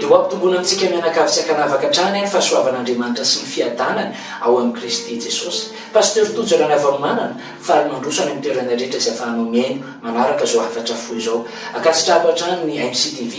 dia ho ampitombona amintsika mianakavy tsy akanavaka hatrany any fahasoavan'andriamanitra sy ny fiadanany ao amin'ny Kristy Jesosy. Pasteur Tojarana Avamanana faly mandrosana amin'ny toerana rehetra izay ahafahanao miaino manaraka zao hafatra fohy izao. Akasitrahako hatrany ny MCTV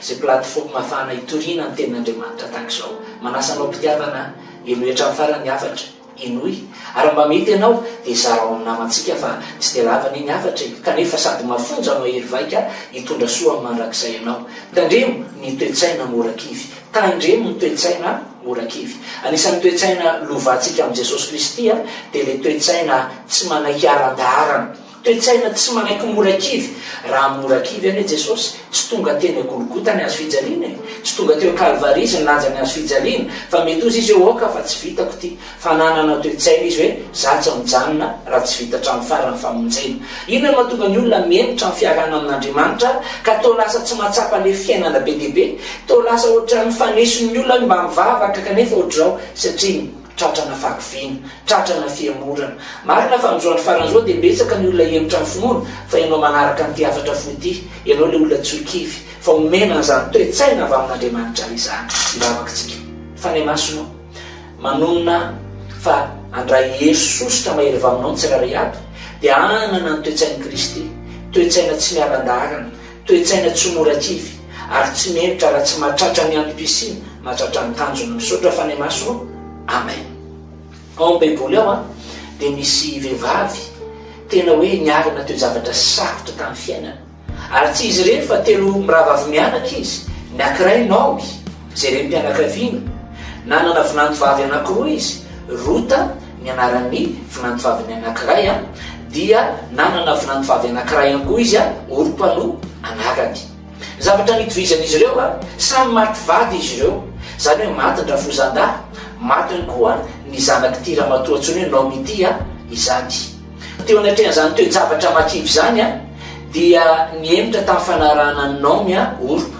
izay plateforme ahafahana hitoriana ny tenin'Andriamanitra tahaka izao. Manasanao mpitiavana enohy hatramin'ny farany hafatra inoy ary mba mety ianao dia zara ao amin'ny namantsika fa tsy dia lavana iny hafatra kanefa sady mafonja anao hery vaika hitondra soa amin'ny mandrakizay ianao. Tandremo ny toe-tsaina morakivy, tandremo ny toe-tsaina morakivy. Anisan'ny toe-tsaina lovatsika amin'ny Jesosy Kristy dia ilay toe-tsaina tsy manaiky aran-daharana, toe-tsaina tsy manaiky morakivy. Raha morakivy anie Jesosy tsy tonga teny Golgota ny azo fijaliana, tsy tonga teo Kalvari izy nilanja ny azo fijaliana, fa mety ozy izy eo oka fa tsy vitako ty, fa nanana toe-tsaina izy hoe za tsy mijanona raha tsy vita hatramin'ny farany famonjena. Inona no mahatonga ny olona miemitra amin'ny fiarahana amin'Andriamanitra ka tao lasa tsy mahatsapa le fiainana be dia be, tao lasa ohatran'ny fanesin'ny olona mba mivavaka kanefa ohatr'izao satria tratrana fahakiviana, tratrana fiamorana. Marina fa amin'izao ny faran'izao dia betsaka ny olona hemitra amin'ny finoana fa ianao manaraka ny hafatra foty, ianao le olona tsoikivy fa omena an'izany toe-tsaina avy amin'Andriamanitra izany ivavakatsika. Fa ny masonao manonona fa andray Jesosy ka mahery avy aminao ny tsirairay aby dia anana ny toe-tsain'i Kristy, toe-tsaina tsy miaran-daharana, toe-tsaina tsy morakivy ary tsy mihemitra raha tsy mahatratra ny antom-pisina, mahatratra ny tanjona misaotra. Fa ny masonao amen. Ao amin'ny Baiboly ao dia misy vehivavy tena hoe niarana teo zavatra sarotra tamin'ny fiainana ary tsy izy ireny fa telo miravavy mianaka izy. Ny ankiray Naomi izay ireny mpianakaviana, nanana vinantovavy anankiroa izy. Rota ny anaran'ny vinantovavy anankiray dia nanana vinantovavy anankiray ihany koa izy Orpa no anarany. Zavatra nitovizan'izy ireo samy maty vady izy ireo, zany hoe maty ny rafozan-dahy, maty ny koa ny zanaky ty ramatoa antsony hoe Naomi ty izany. Teo anatrehan'izany toe-javatra makivy zany dia niemitra tamin'ny fanarahana ny Naomi Orpa.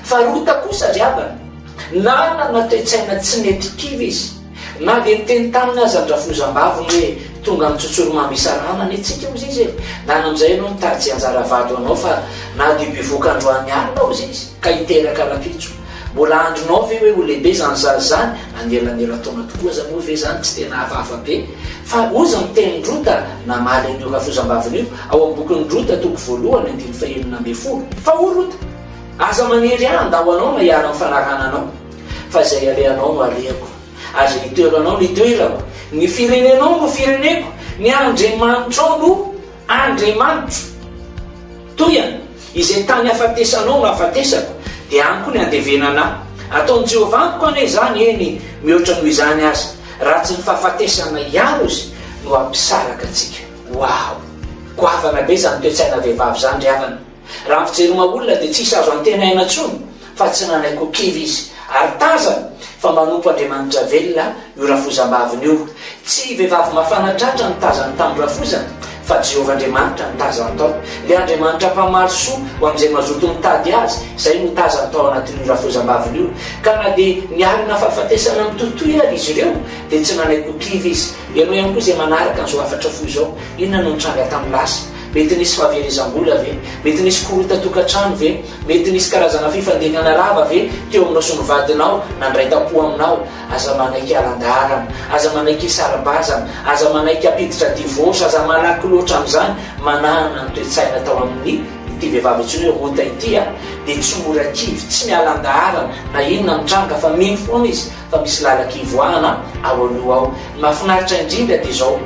Fa Rota kosa ry havana nanana toe-tsaina tsy mety kivy izy, na dia niteny taminy aza ny rafozam-baviny hoe tonga mitsotsoro-mamy isarana ny tsika ozy izy na amin'izay ianao mitady tsy anjara vado anao fa na dia bivoaka-androany alina ozy izy ka hiteraka lapitso. Mbola andronao ve hoe ho lehibe zany zazy zany anelanela taona tokoa za moa ve zany tsy tena hafahafa be. Fa ozy miteny Rota namaly an'io rafozam-baviny io ao amin'ny bokin'ny Rota toko voalohany 5:10. Fa o Rota, aza manery andao anao na hiara mifanarana anao, fa izay aleanao no alehako, aza hitoeranao no hitoerako, ny firenenao no fireneko, ny Andriamanitro no Andriamanitro. Toyana izay tany hafatesanao no hafatesako, dia any koa ny andevenana. Ataon'i Jehovah koa ane zany eny mihoatra noho izany aza, raha tsy ny fahafatesana ihany izy no ampisaraka antsika. Wow, goavana be zany toe-tsaina vehivavy zany ry havana. Raha mijeroma olona dia tsisy azo antena aina intsony fa tsy nanaiko kivy izy ary tazana fa manompo Andriamanitra velona io rafozam-baviny io. Tsy vehivavy mafanatratra ny tazany tamin'ny rafozana fa Jehovah Andriamanitra ny tazany tao. Le Andriamanitra mpamaro soa ho amin'izay mazoto mitady azy, izay no tazany tao anatin'io rafozam-baviny io. Ka na dia niarina fahafatesana mitotoy ary izy ireo dia tsy nanaiko kivy izy. Ianao ihany koa izay manaraka an'izao hafatra fohy izao, inona no nitranga tamin'ny lasa? Mety nisy fahaverezam-bola ve? Mety nisy korota tokantrano ve? Mety nisy karazana fifandehana rava ve teo aminao sy ny vadinao nandray tampo aminao? Aza manaiky aran-daharana, aza manaiky sarabazana, aza manaiky apiditra divorce, aza malaky loatra amin'izany manana ny toe-tsaina tao amin'ny ity vehivavy intsony hoe Rota ity dia tsy morakivy, tsy mialan-daharana na inona mitranga fa mino foana izy fa misy lalaka ivoahana ao aloha ao. Mahafinaritra indrindra dia izao,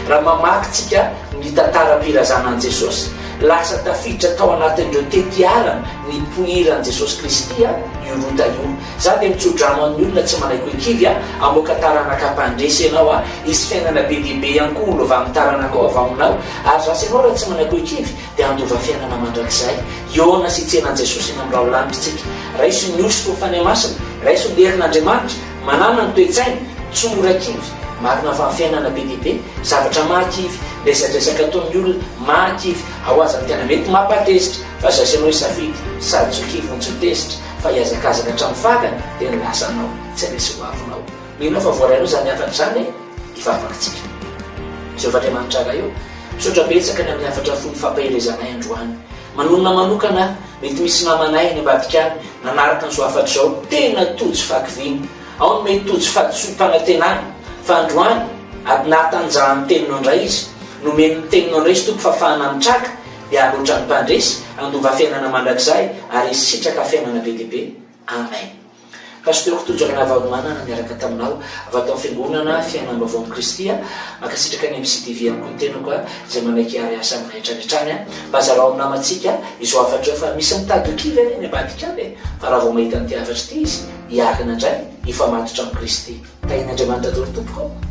raha mamakytsika ny tantaram-pirazanan'i Jesosy, lasa tafiditra tao anatin'ireo tetiarana ny poiran'i Jesosy Kristy io Rota io. Za dia mitsodramo amin'ny olona tsy manaiko kivy amoaka taranaka-pandresy ianao isy fiainana be dia be ihany koa olo avy amin'ny taranaka ao avy aminao. Ary zasy ianao raha tsy manaiko kivy dia andova fiainana mandrakizay. Iona sy tsenan'i Jesosy eny amin'ny rao lanitsika. Raha iso ny osy fofany masina, raha iso ny herin'Andriamanitra, manana ny toe-tsaina tsy morakivy, marina fa fiainana be dia be, zavatra mahakivy, resadresaka ataon'ny olona mahakivy, ao aza ny tena mety mampatezitra fa zasy ianao isafidy sady tsokivy ny tsy tezitra fa hiazakazaka hatramin'ny fakany dia nilasanao tsy resy hoavinao. Mino fa voarainao zany hafatra zany ivavakatsika. Jehovah Andriamanitra raha io misaotra betsaka ny amin'ny hafatra fony fampahelezanay androany. Manonona manokana mety misy namanay ny ambadika any nanaraka nyzo afatra zao tena tojo fakiviny, ao ny mety tojo fahasopanantenany fa androany natanjahany teninao indray izy, nomeny teninao indray izy tompo fafahana mitraka dia aloatra ny mpandresy andova fiainana mandrakizay ary sitraka fiainana be lehibe. Amen. Pasteur Tojoana Valomanana miaraka taminao avy atao fiangonana fiainana vaovao amin'ny Kristy makasitraka ny MCTV ihany koa ny tenako izay manaiky ary asa amin'ny rehetrarehetrany mba azarao amin'ny namatsika izo afatra fa misy mitady kivy any ambadika any fa raha vao mahita an'ity afatra ity izy hiarina indray hifamatotra amin'ny Kristy. Tahin'Andriamanitra daholo tompoko.